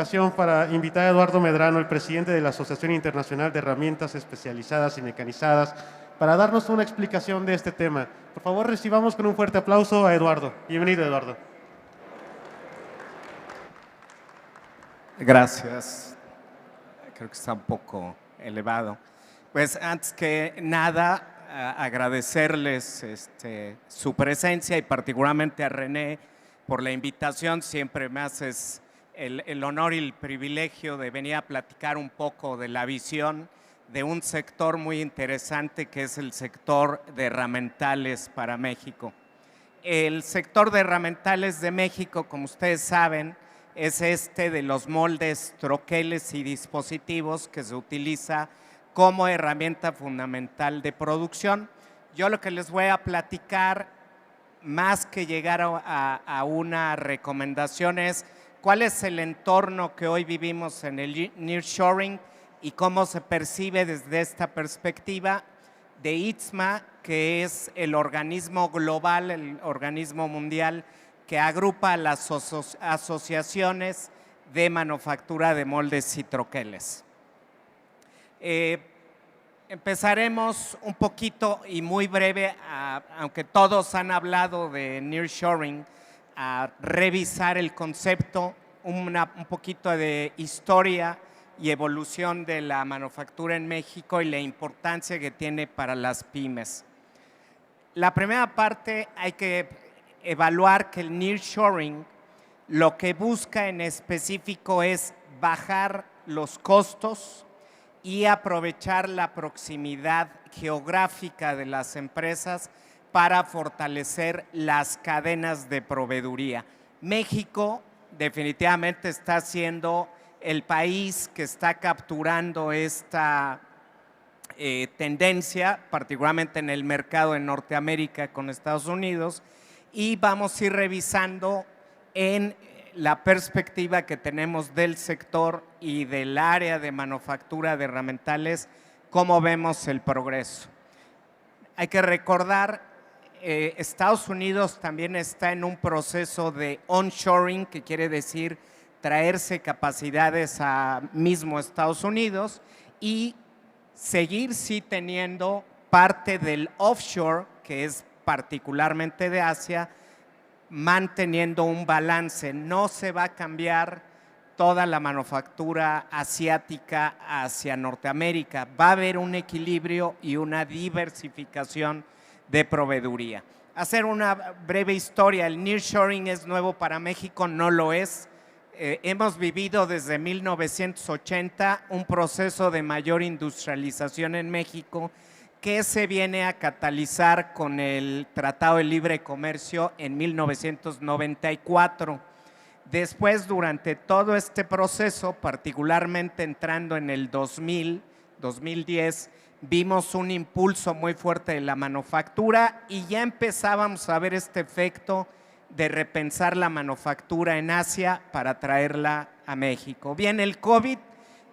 ocasión para invitar a Eduardo Medrano, el presidente de la Asociación Internacional de Herramientas Especializadas y Mecanizadas, para darnos una explicación de este tema. Por favor, recibamos con un fuerte aplauso a Eduardo. Bienvenido, Eduardo. Gracias. Creo que está un poco elevado. Pues antes que nada, agradecerles su presencia y particularmente a René por la invitación. Siempre me haces el honor y el privilegio de venir a platicar un poco de la visión de un sector muy interesante que es el sector de herramientales para México. El sector de herramientales de México, como ustedes saben, es de los moldes, troqueles y dispositivos que se utiliza como herramienta fundamental de producción. Yo lo que les voy a platicar, más que llegar a una recomendación, es cuál es el entorno que hoy vivimos en el nearshoring y cómo se percibe desde esta perspectiva de ITSMA, que es el organismo global, el organismo mundial que agrupa a las asociaciones de manufactura de moldes y troqueles. Empezaremos un poquito y muy breve, aunque todos han hablado de nearshoring, a revisar el concepto, un poquito de historia y evolución de la manufactura en México y la importancia que tiene para las pymes. La primera parte hay que evaluar que el nearshoring lo que busca en específico es bajar los costos y aprovechar la proximidad geográfica de las empresas para fortalecer las cadenas de proveeduría. México definitivamente está siendo el país que está capturando esta tendencia, particularmente en el mercado en Norteamérica con Estados Unidos, y vamos a ir revisando en la perspectiva que tenemos del sector y del área de manufactura de herramientales, cómo vemos el progreso. Hay que recordar, Estados Unidos también está en un proceso de onshoring, que quiere decir traerse capacidades a mismo Estados Unidos y seguir sí teniendo parte del offshore, que es particularmente de Asia, manteniendo un balance. No se va a cambiar toda la manufactura asiática hacia Norteamérica. Va a haber un equilibrio y una diversificación de proveeduría. Hacer una breve historia, el nearshoring es nuevo para México, no lo es. Hemos vivido desde 1980 un proceso de mayor industrialización en México que se viene a catalizar con el Tratado de Libre Comercio en 1994. Después, durante todo este proceso, particularmente entrando en el 2010, vimos un impulso muy fuerte de la manufactura y ya empezábamos a ver este efecto de repensar la manufactura en Asia para traerla a México. Viene el COVID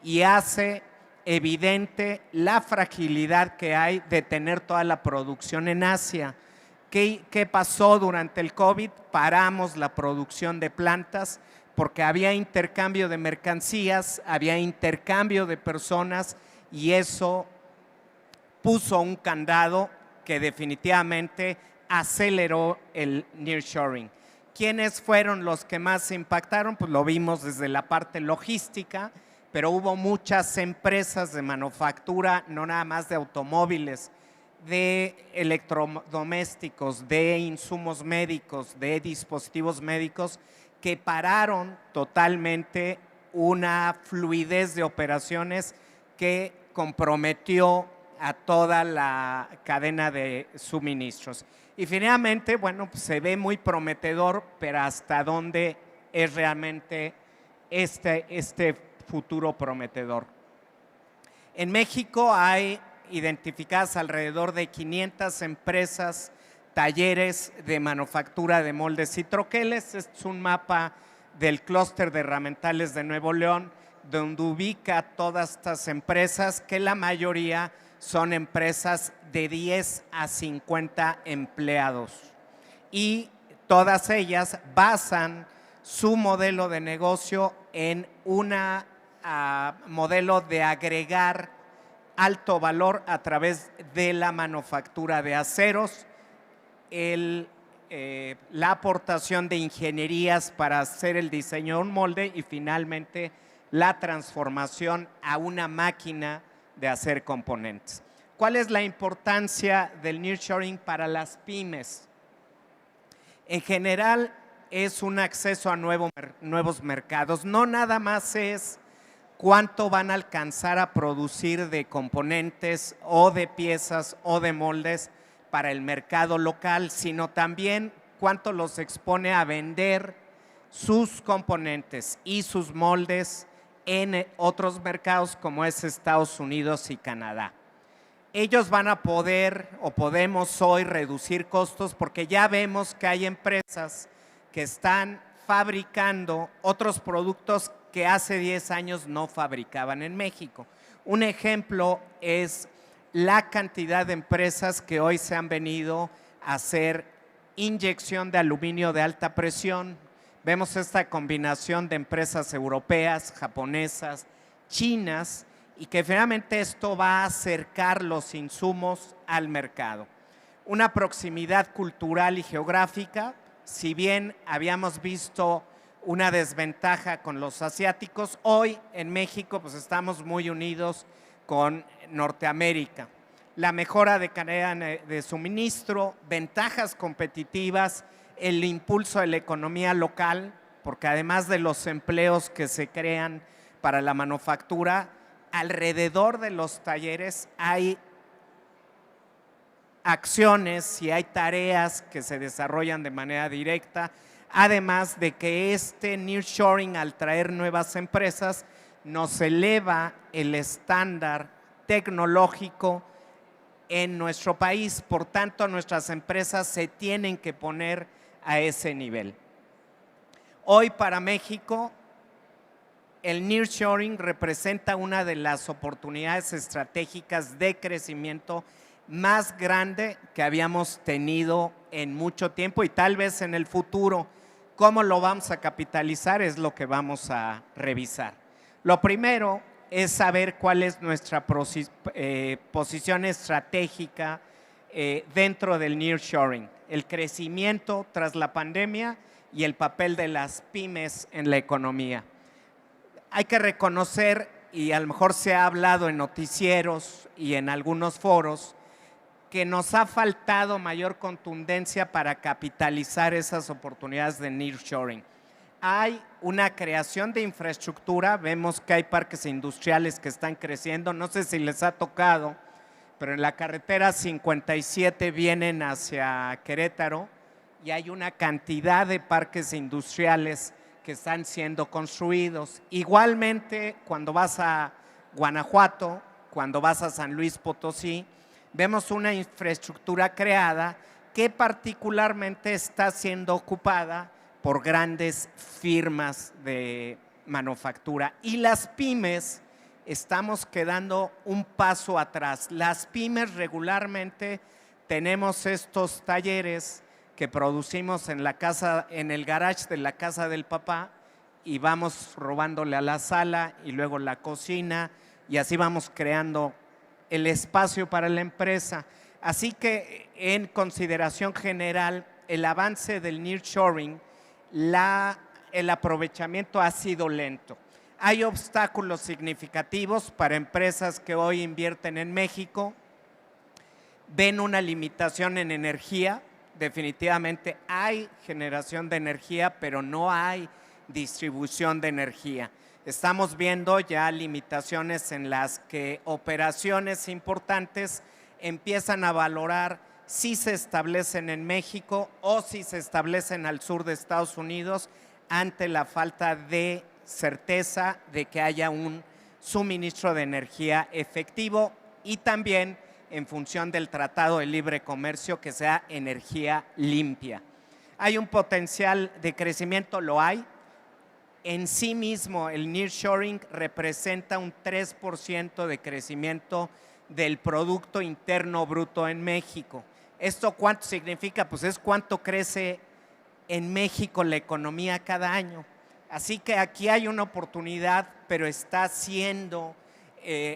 y hace evidente la fragilidad que hay de tener toda la producción en Asia. ¿Qué pasó durante el COVID? Paramos la producción de plantas porque había intercambio de mercancías, había intercambio de personas y eso puso un candado que definitivamente aceleró el nearshoring. ¿Quiénes fueron los que más se impactaron? Pues lo vimos desde la parte logística, pero hubo muchas empresas de manufactura, no nada más de automóviles, de electrodomésticos, de insumos médicos, de dispositivos médicos, que pararon totalmente una fluidez de operaciones que comprometió a toda la cadena de suministros. Y finalmente, bueno, pues se ve muy prometedor, pero hasta dónde es realmente este futuro prometedor. En México hay identificadas alrededor de 500 empresas, talleres de manufactura de moldes y troqueles. Este es un mapa del clúster de herramientales de Nuevo León, donde ubica todas estas empresas, que la mayoría son empresas de 10 a 50 empleados y todas ellas basan su modelo de negocio en un modelo de agregar alto valor a través de la manufactura de aceros, la aportación de ingenierías para hacer el diseño de un molde y finalmente la transformación a una máquina de hacer componentes. ¿Cuál es la importancia del nearshoring para las pymes? En general es un acceso a nuevos mercados. No nada más es cuánto van a alcanzar a producir de componentes o de piezas o de moldes para el mercado local, sino también cuánto los expone a vender sus componentes y sus moldes en otros mercados como es Estados Unidos y Canadá. Ellos van a poder o podemos hoy reducir costos porque ya vemos que hay empresas que están fabricando otros productos que hace 10 años no fabricaban en México. Un ejemplo es la cantidad de empresas que hoy se han venido a hacer inyección de aluminio de alta presión. Vemos esta combinación de empresas europeas, japonesas, chinas, y que finalmente esto va a acercar los insumos al mercado. Una proximidad cultural y geográfica, si bien habíamos visto una desventaja con los asiáticos, hoy en México pues estamos muy unidos con Norteamérica. La mejora de cadena de suministro, ventajas competitivas, el impulso de la economía local, porque además de los empleos que se crean para la manufactura, alrededor de los talleres hay acciones y hay tareas que se desarrollan de manera directa, además de que este nearshoring, al traer nuevas empresas, nos eleva el estándar tecnológico en nuestro país. Por tanto, nuestras empresas se tienen que poner a ese nivel. Hoy para México, el nearshoring representa una de las oportunidades estratégicas de crecimiento más grande que habíamos tenido en mucho tiempo y tal vez en el futuro. ¿Cómo lo vamos a capitalizar? Es lo que vamos a revisar. Lo primero es saber cuál es nuestra posición estratégica dentro del nearshoring, el crecimiento tras la pandemia y el papel de las pymes en la economía. Hay que reconocer, y a lo mejor se ha hablado en noticieros y en algunos foros, que nos ha faltado mayor contundencia para capitalizar esas oportunidades de nearshoring. Hay una creación de infraestructura, vemos que hay parques industriales que están creciendo, no sé si les ha tocado, pero en la carretera 57 vienen hacia Querétaro y hay una cantidad de parques industriales que están siendo construidos. Igualmente, cuando vas a Guanajuato, cuando vas a San Luis Potosí, vemos una infraestructura creada que particularmente está siendo ocupada por grandes firmas de manufactura. Y las pymes estamos quedando un paso atrás. Las pymes regularmente tenemos estos talleres que producimos en la casa, en el garage de la casa del papá y vamos robándole a la sala y luego la cocina y así vamos creando el espacio para la empresa. Así que en consideración general, el avance del nearshoring, el aprovechamiento ha sido lento. Hay obstáculos significativos para empresas que hoy invierten en México, ven una limitación en energía. Definitivamente hay generación de energía, pero no hay distribución de energía. Estamos viendo ya limitaciones en las que operaciones importantes empiezan a valorar si se establecen en México o si se establecen al sur de Estados Unidos ante la falta de certeza de que haya un suministro de energía efectivo y también en función del Tratado de Libre Comercio que sea energía limpia. ¿Hay un potencial de crecimiento? Lo hay. En sí mismo el nearshoring representa un 3% de crecimiento del Producto Interno Bruto en México. ¿Esto cuánto significa? Pues es cuánto crece en México la economía cada año. Así que aquí hay una oportunidad, pero está siendo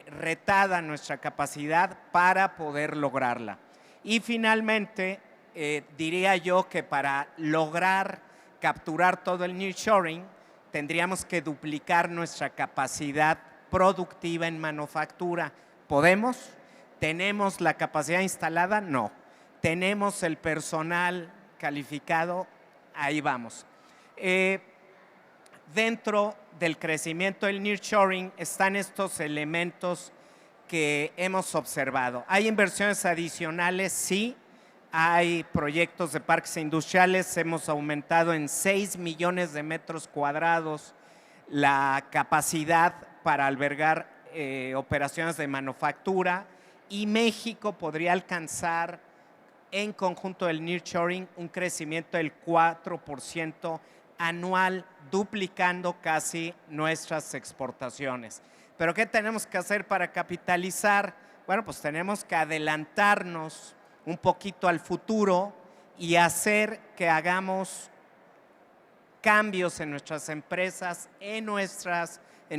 retada nuestra capacidad para poder lograrla. Y finalmente, diría yo que para lograr capturar todo el nearshoring, tendríamos que duplicar nuestra capacidad productiva en manufactura. ¿Podemos? ¿Tenemos la capacidad instalada? No. ¿Tenemos el personal calificado? Ahí vamos. Dentro del crecimiento del nearshoring están estos elementos que hemos observado. ¿Hay inversiones adicionales? Sí. Hay proyectos de parques industriales. Hemos aumentado en 6 millones de metros cuadrados la capacidad para albergar operaciones de manufactura, y México podría alcanzar en conjunto del nearshoring un crecimiento del 4% anual, duplicando casi nuestras exportaciones. ¿Pero qué tenemos que hacer para capitalizar? Bueno, pues tenemos que adelantarnos un poquito al futuro y hacer que hagamos cambios en nuestras empresas, en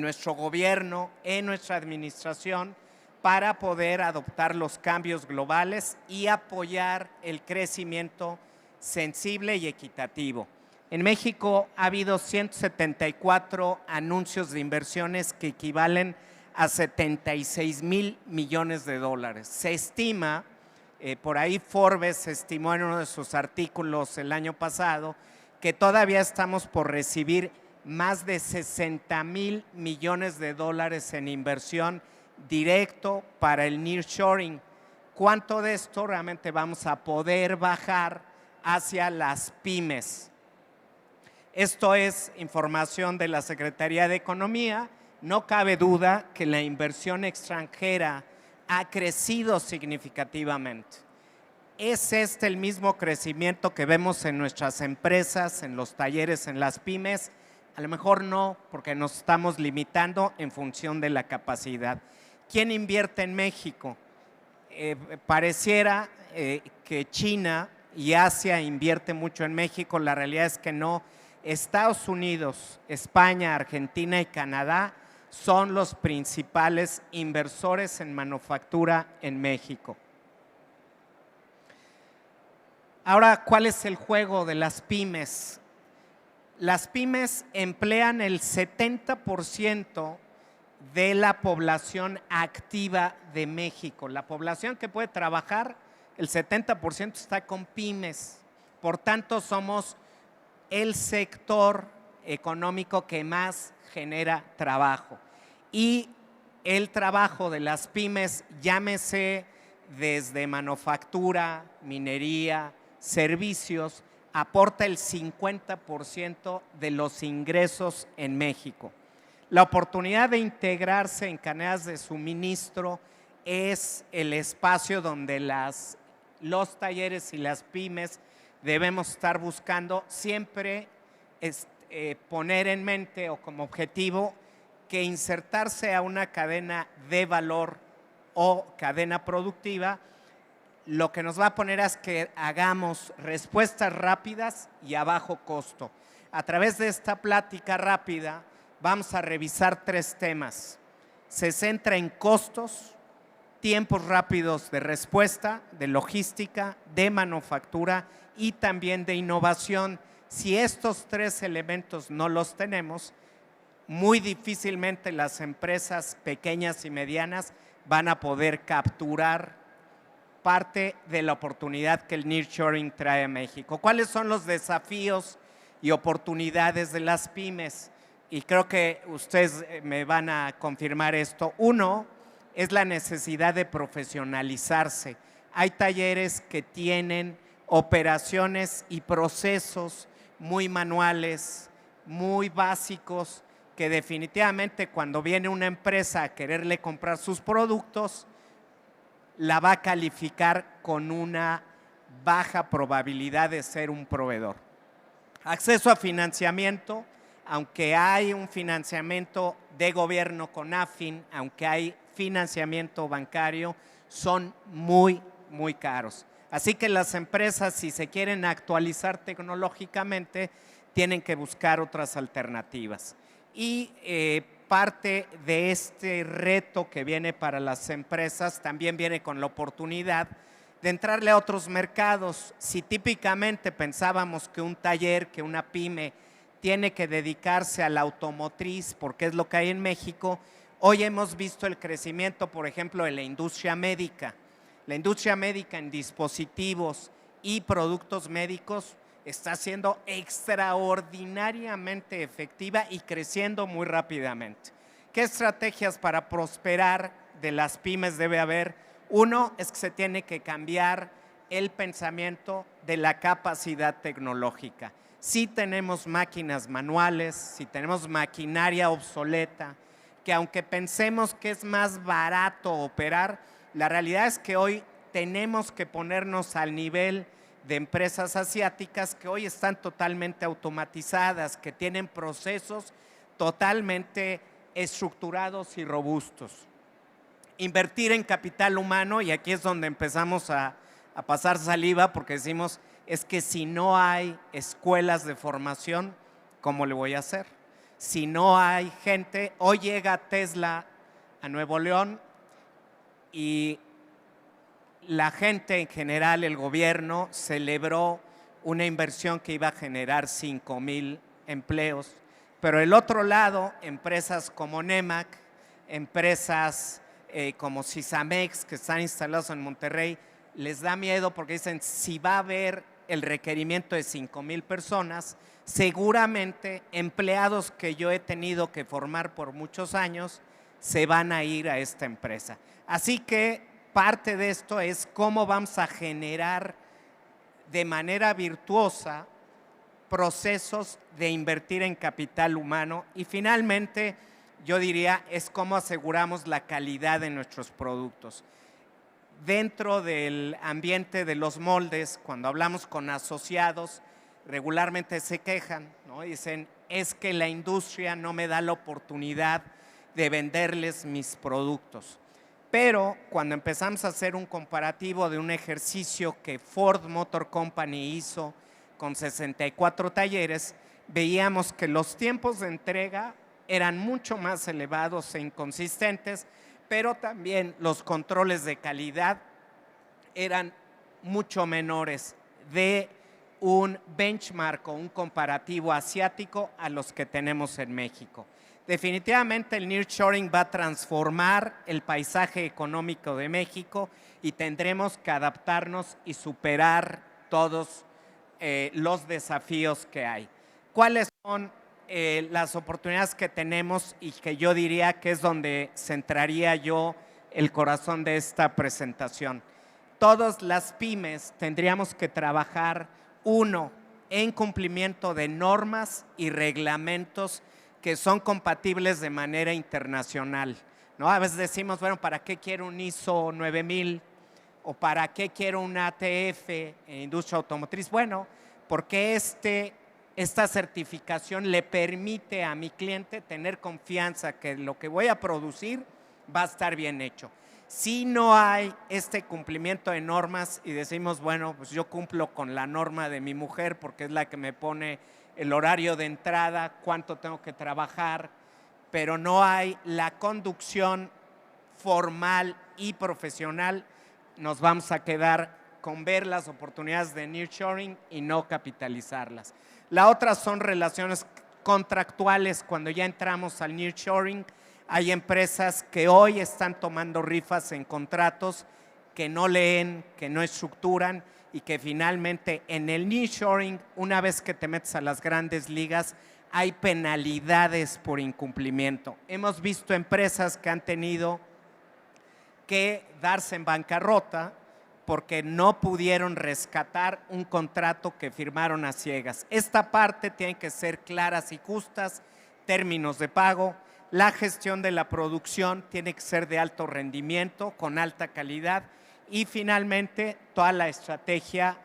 nuestro gobierno, en nuestra administración, para poder adoptar los cambios globales y apoyar el crecimiento sensible y equitativo. En México ha habido 174 anuncios de inversiones que equivalen a 76,000 millones de dólares. Se estima, por ahí Forbes estimó en uno de sus artículos el año pasado, que todavía estamos por recibir más de 60,000 millones de dólares en inversión directo para el nearshoring. ¿Cuánto de esto realmente vamos a poder bajar hacia las pymes? Esto es información de la Secretaría de Economía. No cabe duda que la inversión extranjera ha crecido significativamente. ¿Es este el mismo crecimiento que vemos en nuestras empresas, en los talleres, en las pymes? A lo mejor no, porque nos estamos limitando en función de la capacidad. ¿Quién invierte en México? Pareciera que China y Asia invierte mucho en México. La realidad es que no. Estados Unidos, España, Argentina y Canadá son los principales inversores en manufactura en México. Ahora, ¿cuál es el juego de las pymes? Las pymes emplean el 70% de la población activa de México. La población que puede trabajar, el 70% está con pymes. Por tanto, somos el sector económico que más genera trabajo. Y el trabajo de las pymes, llámese desde manufactura, minería, servicios, aporta el 50% de los ingresos en México. La oportunidad de integrarse en cadenas de suministro es el espacio donde los talleres y las pymes debemos estar buscando siempre poner en mente o como objetivo que insertarse a una cadena de valor o cadena productiva lo que nos va a poner es que hagamos respuestas rápidas y a bajo costo. A través de esta plática rápida vamos a revisar 3 temas. Se centra en costos, tiempos rápidos de respuesta, de logística, de manufactura y también de innovación. Si estos 3 elementos no los tenemos, muy difícilmente las empresas pequeñas y medianas van a poder capturar parte de la oportunidad que el nearshoring trae a México. ¿Cuáles son los desafíos y oportunidades de las pymes? Y creo que ustedes me van a confirmar esto. Uno, es la necesidad de profesionalizarse. Hay talleres que tienen operaciones y procesos muy manuales, muy básicos, que definitivamente cuando viene una empresa a quererle comprar sus productos, la va a calificar con una baja probabilidad de ser un proveedor. Acceso a financiamiento, aunque hay un financiamiento de gobierno con AFIN, aunque hay financiamiento bancario, son muy caros. Así que las empresas, si se quieren actualizar tecnológicamente, tienen que buscar otras alternativas. Y parte de este reto que viene para las empresas también viene con la oportunidad de entrarle a otros mercados. Si típicamente pensábamos que un taller, que una pyme tiene que dedicarse a la automotriz porque es lo que hay en México, hoy hemos visto el crecimiento, por ejemplo, de la industria médica. La industria médica en dispositivos y productos médicos está siendo extraordinariamente efectiva y creciendo muy rápidamente. ¿Qué estrategias para prosperar de las pymes debe haber? Uno es que se tiene que cambiar el pensamiento de la capacidad tecnológica. Si tenemos máquinas manuales, si tenemos maquinaria obsoleta, que aunque pensemos que es más barato operar, la realidad es que hoy tenemos que ponernos al nivel de empresas asiáticas que hoy están totalmente automatizadas, que tienen procesos totalmente estructurados y robustos. Invertir en capital humano, y aquí es donde empezamos a pasar saliva porque decimos, es que si no hay escuelas de formación, ¿cómo le voy a hacer? Si no hay gente, hoy llega Tesla a Nuevo León y la gente en general, el gobierno, celebró una inversión que iba a generar 5,000 empleos. Pero del otro lado, empresas como Nemac, empresas como Sisamex, que están instalados en Monterrey, les da miedo porque dicen, si va a haber el requerimiento de 5,000 personas, seguramente empleados que yo he tenido que formar por muchos años, se van a ir a esta empresa. Así que parte de esto es cómo vamos a generar de manera virtuosa procesos de invertir en capital humano y finalmente yo diría es cómo aseguramos la calidad de nuestros productos. Dentro del ambiente de los moldes, cuando hablamos con asociados, regularmente se quejan, ¿no? Dicen, es que la industria no me da la oportunidad de venderles mis productos. Pero cuando empezamos a hacer un comparativo de un ejercicio que Ford Motor Company hizo con 64 talleres, veíamos que los tiempos de entrega eran mucho más elevados e inconsistentes, pero también los controles de calidad eran mucho menores de un benchmark o un comparativo asiático a los que tenemos en México. Definitivamente el nearshoring va a transformar el paisaje económico de México y tendremos que adaptarnos y superar todos los desafíos que hay. ¿Cuáles son las oportunidades que tenemos y que yo diría que es donde centraría yo el corazón de esta presentación? Todas las pymes tendríamos que trabajar, uno, en cumplimiento de normas y reglamentos que son compatibles de manera internacional, ¿no? A veces decimos, bueno, ¿para qué quiero un ISO 9000? ¿O para qué quiero un ATF en industria automotriz? Bueno, porque esta certificación le permite a mi cliente tener confianza que lo que voy a producir va a estar bien hecho. Si no hay este cumplimiento de normas y decimos, bueno, pues yo cumplo con la norma de mi mujer porque es la que me pone el horario de entrada, cuánto tengo que trabajar, pero no hay la conducción formal y profesional, nos vamos a quedar con ver las oportunidades de nearshoring y no capitalizarlas. La otra son relaciones contractuales. Cuando ya entramos al nearshoring, hay empresas que hoy están tomando rifas en contratos que no leen, que no estructuran y que finalmente en el nearshoring, una vez que te metes a las grandes ligas, hay penalidades por incumplimiento. Hemos visto empresas que han tenido que darse en bancarrota porque no pudieron rescatar un contrato que firmaron a ciegas. Esta parte tiene que ser claras y justas, términos de pago. La gestión de la producción tiene que ser de alto rendimiento, con alta calidad y finalmente toda la estrategia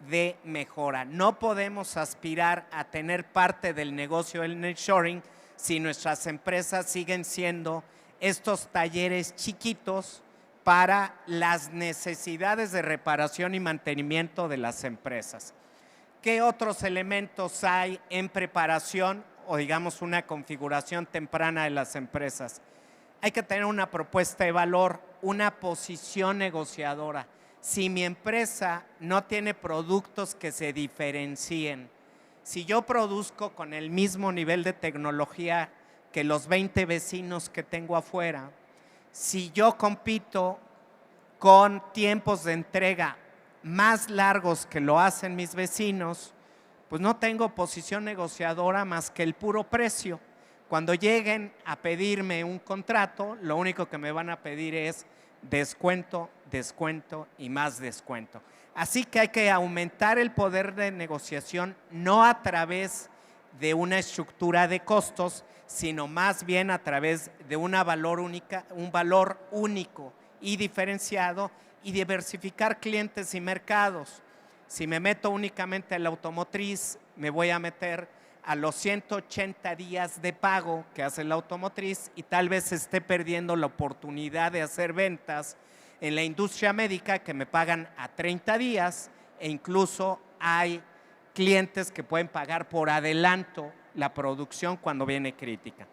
de mejora. No podemos aspirar a tener parte del negocio del nearshoring si nuestras empresas siguen siendo estos talleres chiquitos para las necesidades de reparación y mantenimiento de las empresas. ¿Qué otros elementos hay en preparación o digamos una configuración temprana de las empresas? Hay que tener una propuesta de valor, una posición negociadora. Si mi empresa no tiene productos que se diferencien, si yo produzco con el mismo nivel de tecnología que los 20 vecinos que tengo afuera, si yo compito con tiempos de entrega más largos que lo hacen mis vecinos, pues no tengo posición negociadora más que el puro precio. Cuando lleguen a pedirme un contrato, lo único que me van a pedir es descuento, descuento y más descuento. Así que hay que aumentar el poder de negociación, no a través de una estructura de costos, sino más bien a través de un valor único y diferenciado, y diversificar clientes y mercados. Si me meto únicamente a la automotriz, me voy a meter a los 180 días de pago que hace la automotriz y tal vez esté perdiendo la oportunidad de hacer ventas en la industria médica que me pagan a 30 días e incluso hay clientes que pueden pagar por adelanto la producción cuando viene crítica.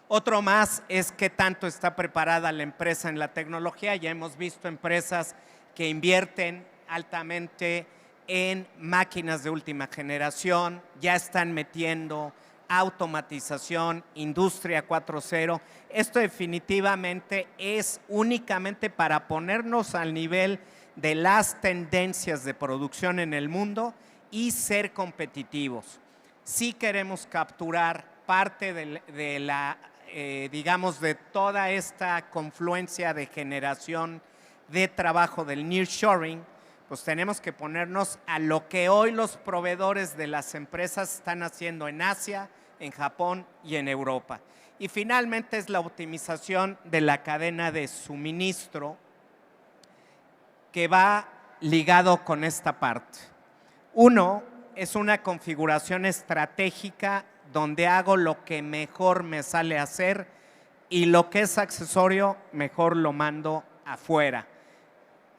Otro más es qué tanto está preparada la empresa en la tecnología. Ya hemos visto empresas que invierten altamente en máquinas de última generación, ya están metiendo automatización, industria 4.0. Esto definitivamente es únicamente para ponernos al nivel de las tendencias de producción en el mundo y ser competitivos. Si queremos capturar parte de la digamos, de toda esta confluencia de generación de trabajo del nearshoring, pues tenemos que ponernos a lo que hoy los proveedores de las empresas están haciendo en Asia, en Japón y en Europa. Y finalmente es la optimización de la cadena de suministro que va ligado con esta parte. Uno es una configuración estratégica donde hago lo que mejor me sale hacer y lo que es accesorio mejor lo mando afuera.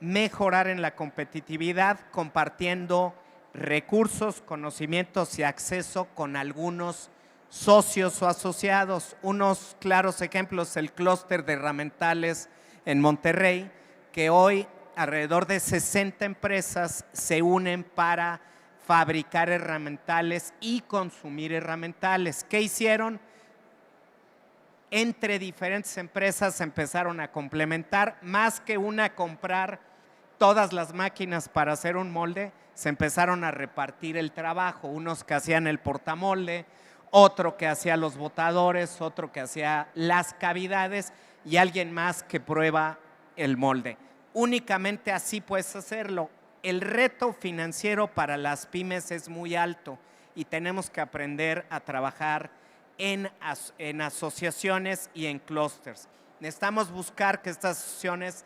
Mejorar en la competitividad compartiendo recursos, conocimientos y acceso con algunos socios o asociados. Unos claros ejemplos, el clúster de herramientales en Monterrey, que hoy alrededor de 60 empresas se unen para fabricar herramientales y consumir herramientales. ¿Qué hicieron? Entre diferentes empresas empezaron a complementar, más que una comprar todas las máquinas para hacer un molde, se empezaron a repartir el trabajo, unos que hacían el portamolde, otro que hacía los botadores, otro que hacía las cavidades y alguien más que prueba el molde. Únicamente así puedes hacerlo. El reto financiero para las pymes es muy alto y tenemos que aprender a trabajar en asociaciones y en clústeres. Necesitamos buscar que estas asociaciones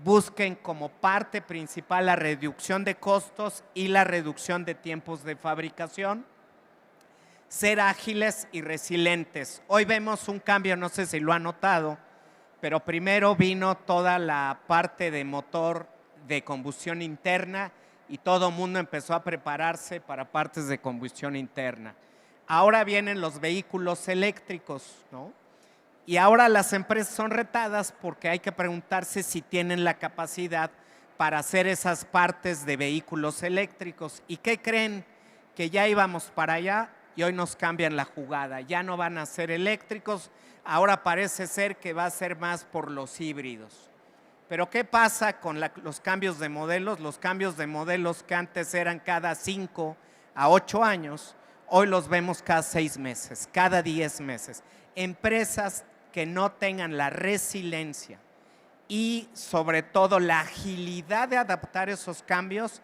busquen como parte principal la reducción de costos y la reducción de tiempos de fabricación, ser ágiles y resilientes. Hoy vemos un cambio, no sé si lo han notado, pero primero vino toda la parte de motor de combustión interna y todo el mundo empezó a prepararse para partes de combustión interna. Ahora vienen los vehículos eléctricos, ¿no? Y ahora las empresas son retadas porque hay que preguntarse si tienen la capacidad para hacer esas partes de vehículos eléctricos. ¿Y qué creen? Que ya íbamos para allá y hoy nos cambian la jugada. Ya no van a ser eléctricos, ahora parece ser que va a ser más por los híbridos. Pero ¿qué pasa con los cambios de modelos? Los cambios de modelos que antes eran cada 5 a 8 años, hoy los vemos cada 6 meses, cada 10 meses. Empresas que no tengan la resiliencia y sobre todo la agilidad de adaptar esos cambios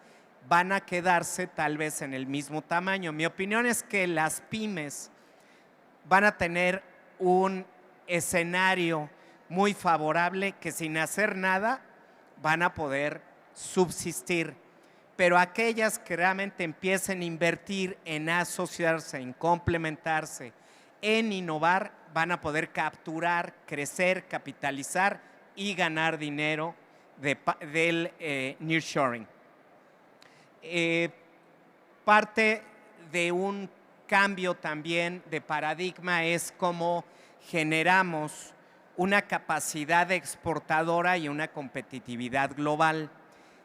van a quedarse tal vez en el mismo tamaño. Mi opinión es que las pymes van a tener un escenario muy favorable que sin hacer nada van a poder subsistir. Pero aquellas que realmente empiecen a invertir en asociarse, en complementarse, en innovar, van a poder capturar, crecer, capitalizar y ganar dinero del nearshoring. Parte de un cambio también de paradigma es cómo generamos una capacidad exportadora y una competitividad global.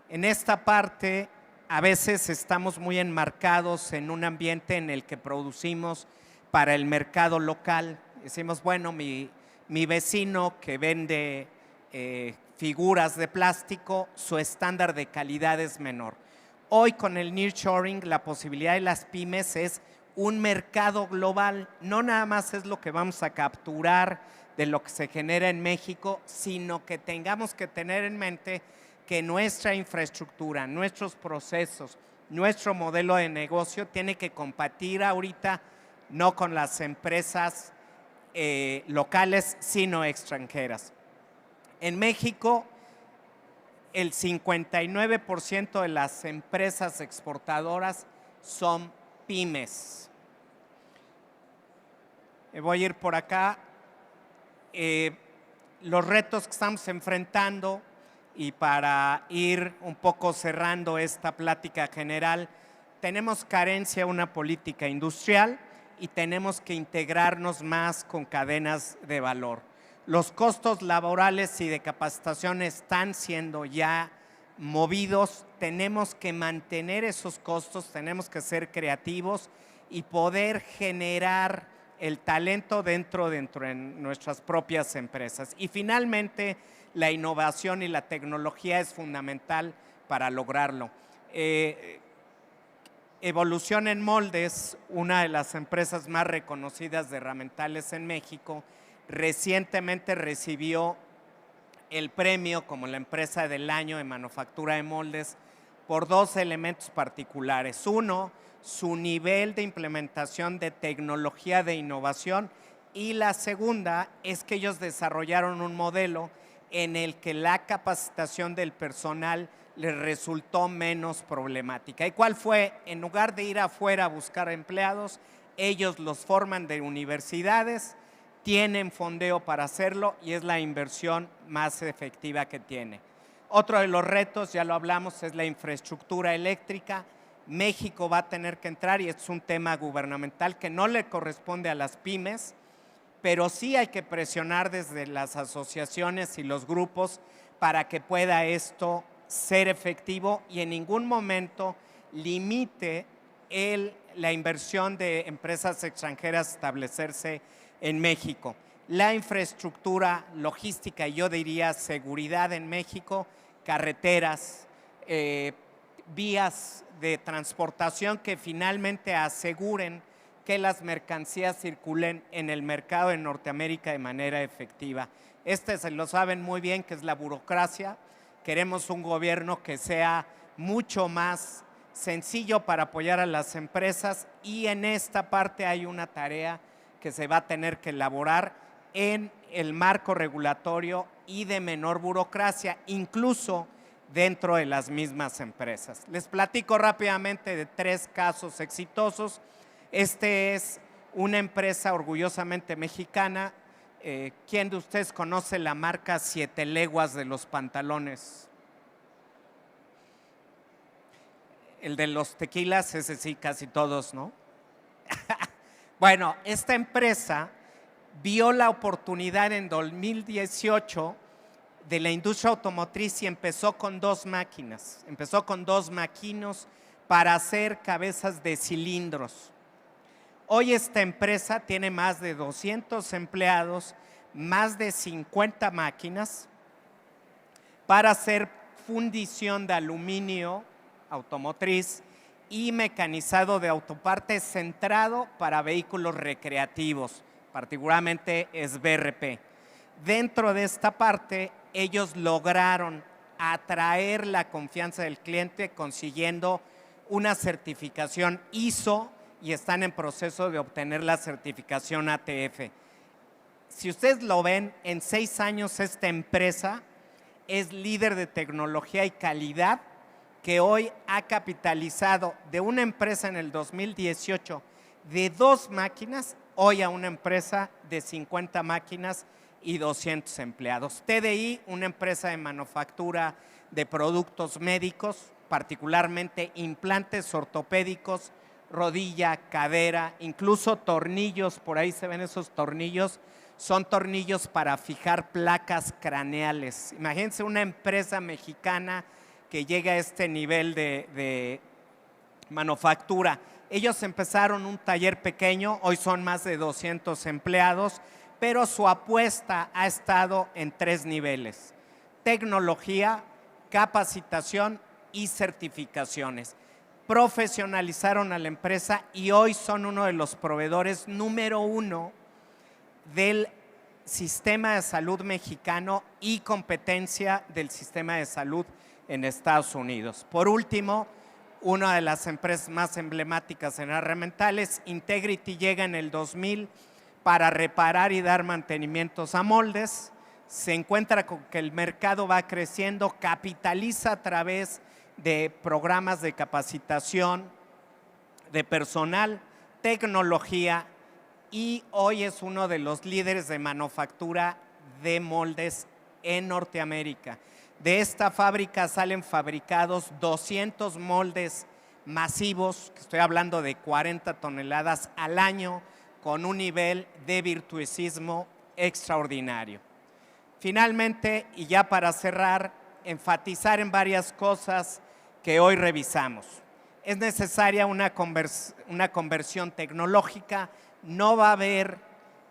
En esta parte, a veces estamos muy enmarcados en un ambiente en el que producimos para el mercado local. Decimos, bueno, mi vecino que vende figuras de plástico, su estándar de calidad es menor. Hoy con el nearshoring, la posibilidad de las pymes es un mercado global. No nada más es lo que vamos a capturar de lo que se genera en México, sino que tengamos que tener en mente que nuestra infraestructura, nuestros procesos, nuestro modelo de negocio tiene que competir ahorita no con las empresas locales, sino extranjeras. En México, el 59% de las empresas exportadoras son pymes. Voy a ir por acá. Los retos que estamos enfrentando, y para ir un poco cerrando esta plática general, tenemos carencia de una política industrial y tenemos que integrarnos más con cadenas de valor. Los costos laborales y de capacitación están siendo ya movidos, tenemos que mantener esos costos, tenemos que ser creativos y poder generar el talento dentro de nuestras propias empresas. Y finalmente, la innovación y la tecnología es fundamental para lograrlo. Evolución en Moldes, una de las empresas más reconocidas de herramientales en México, recientemente recibió el premio como la empresa del año de manufactura de moldes por dos elementos particulares. Uno, su nivel de implementación de tecnología de innovación, y la segunda es que ellos desarrollaron un modelo en el que la capacitación del personal les resultó menos problemática. ¿Y cuál fue? En lugar de ir afuera a buscar empleados, ellos los forman de universidades, tienen fondeo para hacerlo y es la inversión más efectiva que tiene. Otro de los retos, ya lo hablamos, es la infraestructura eléctrica. México va a tener que entrar, y es un tema gubernamental que no le corresponde a las pymes, pero sí hay que presionar desde las asociaciones y los grupos para que pueda esto ser efectivo y en ningún momento limite la inversión de empresas extranjeras a establecerse en México. La infraestructura logística, y yo diría seguridad en México, carreteras, vías de transportación que finalmente aseguren que las mercancías circulen en el mercado en Norteamérica de manera efectiva. Se lo saben muy bien, que es la burocracia. Queremos un gobierno que sea mucho más sencillo para apoyar a las empresas, y en esta parte hay una tarea que se va a tener que elaborar en el marco regulatorio y de menor burocracia, incluso dentro de las mismas empresas. Les platico rápidamente de 3 casos exitosos. Este es una empresa orgullosamente mexicana. ¿Quién de ustedes conoce la marca 7 Leguas de los pantalones? El de los tequilas, ese sí, casi todos, ¿no? Bueno, esta empresa vio la oportunidad en 2018 de la industria automotriz y empezó con 2 máquinas. Empezó con 2 maquinos para hacer cabezas de cilindros. Hoy esta empresa tiene más de 200 empleados, más de 50 máquinas para hacer fundición de aluminio automotriz y mecanizado de autopartes centrado para vehículos recreativos, particularmente es BRP. Dentro de esta parte, ellos lograron atraer la confianza del cliente consiguiendo una certificación ISO y están en proceso de obtener la certificación ATF. Si ustedes lo ven, en 6 años esta empresa es líder de tecnología y calidad, que hoy ha capitalizado de una empresa en el 2018 de 2 máquinas, hoy a una empresa de 50 máquinas y 200 empleados. TDI, una empresa de manufactura de productos médicos, particularmente implantes ortopédicos, rodilla, cadera, incluso tornillos, por ahí se ven esos tornillos, son tornillos para fijar placas craneales. Imagínense una empresa mexicana que llega a este nivel de manufactura. Ellos empezaron un taller pequeño, hoy son más de 200 empleados, pero su apuesta ha estado en 3 niveles: tecnología, capacitación y certificaciones. Profesionalizaron a la empresa y hoy son uno de los proveedores número 1 del sistema de salud mexicano y competencia del sistema de salud en Estados Unidos. Por último, una de las empresas más emblemáticas en herramientales, Integrity, llega en el 2000 para reparar y dar mantenimientos a moldes. Se encuentra con que el mercado va creciendo, capitaliza a través de programas de capacitación de personal, tecnología, y hoy es uno de los líderes de manufactura de moldes en Norteamérica. De esta fábrica salen fabricados 200 moldes masivos, que estoy hablando de 40 toneladas al año, con un nivel de virtuosismo extraordinario. Finalmente, y ya para cerrar, enfatizar en varias cosas que hoy revisamos. Es necesaria una conversión tecnológica. No va a haber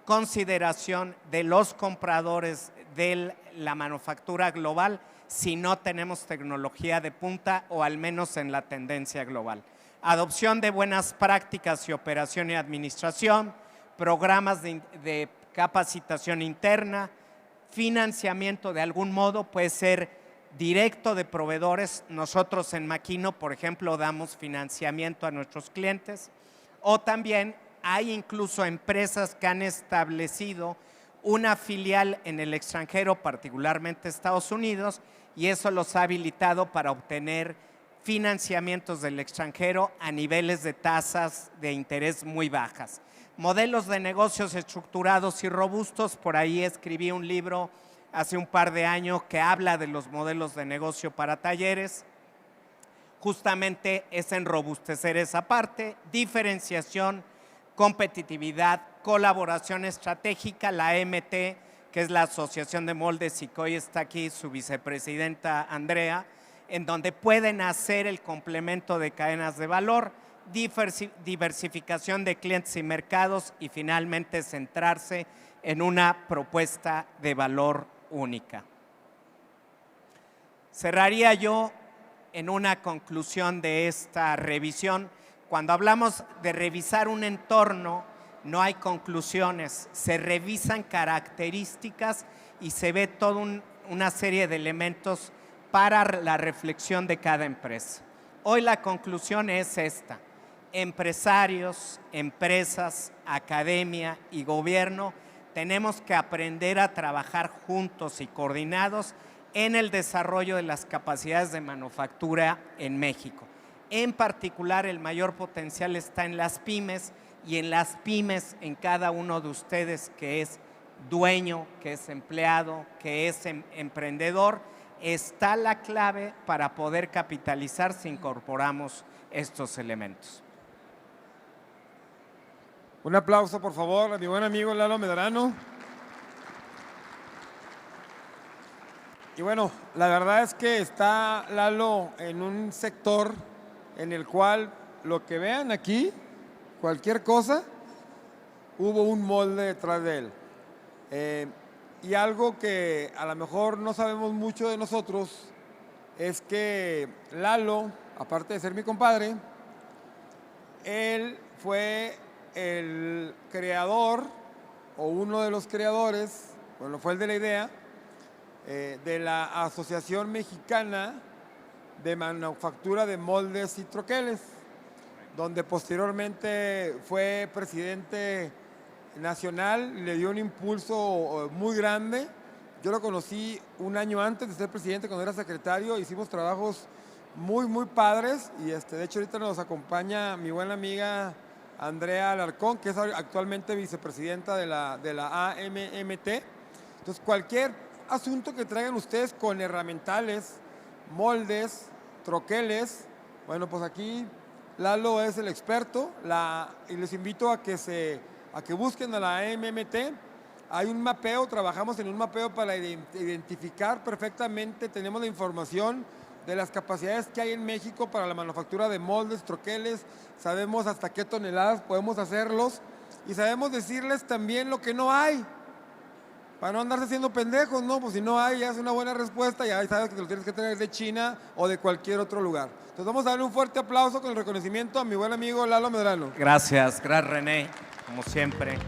consideración de los compradores de la manufactura global si no tenemos tecnología de punta, o al menos en la tendencia global. Adopción de buenas prácticas y operación y administración, programas de capacitación interna, financiamiento de algún modo, puede ser directo de proveedores. Nosotros en Makino, por ejemplo, damos financiamiento a nuestros clientes, o también hay incluso empresas que han establecido una filial en el extranjero, particularmente Estados Unidos, y eso los ha habilitado para obtener financiamientos del extranjero a niveles de tasas de interés muy bajas. Modelos de negocios estructurados y robustos, por ahí escribí un libro hace un par de años que habla de los modelos de negocio para talleres. Justamente es en robustecer esa parte, diferenciación, competitividad, colaboración estratégica, la AMT, que es la Asociación de Moldes, y que hoy está aquí su vicepresidenta Andrea, en donde pueden hacer el complemento de cadenas de valor, diversificación de clientes y mercados, y finalmente centrarse en una propuesta de valor única. Cerraría yo en una conclusión de esta revisión. Cuando hablamos de revisar un entorno, no hay conclusiones, se revisan características y se ve toda una serie de elementos para la reflexión de cada empresa. Hoy la conclusión es esta: empresarios, empresas, academia y gobierno tenemos que aprender a trabajar juntos y coordinados en el desarrollo de las capacidades de manufactura en México. En particular, el mayor potencial está en las pymes, y en las pymes, en cada uno de ustedes que es dueño, que es empleado, que es emprendedor, está la clave para poder capitalizar si incorporamos estos elementos. Un aplauso, por favor, a mi buen amigo Lalo Medrano. Y bueno, la verdad es que está Lalo en un sector en el cual lo que vean aquí, cualquier cosa, hubo un molde detrás de él. Y algo que a lo mejor no sabemos mucho de nosotros es que Lalo, aparte de ser mi compadre, él fue el creador, o uno de los creadores, bueno, fue el de la idea, de la Asociación Mexicana de Manufactura de Moldes y Troqueles, donde posteriormente fue presidente nacional, le dio un impulso muy grande. Yo lo conocí un año antes de ser presidente, cuando era secretario. Hicimos trabajos muy padres, y de hecho ahorita nos acompaña mi buena amiga Andrea Alarcón, que es actualmente vicepresidenta de la AMMT. Entonces, cualquier asunto que traigan ustedes con herramientales, moldes, troqueles, bueno, pues aquí Lalo es el experto y les invito a que busquen a la MMT. Hay un mapeo, trabajamos en un mapeo para identificar perfectamente, tenemos la información de las capacidades que hay en México para la manufactura de moldes, troqueles, sabemos hasta qué toneladas podemos hacerlos y sabemos decirles también lo que no hay, para no andarse haciendo pendejos, ¿no? Pues si no hay, ya es una buena respuesta, ya sabes que te lo tienes que traer de China o de cualquier otro lugar. Entonces vamos a darle un fuerte aplauso con el reconocimiento a mi buen amigo Lalo Medrano. Gracias René, como siempre.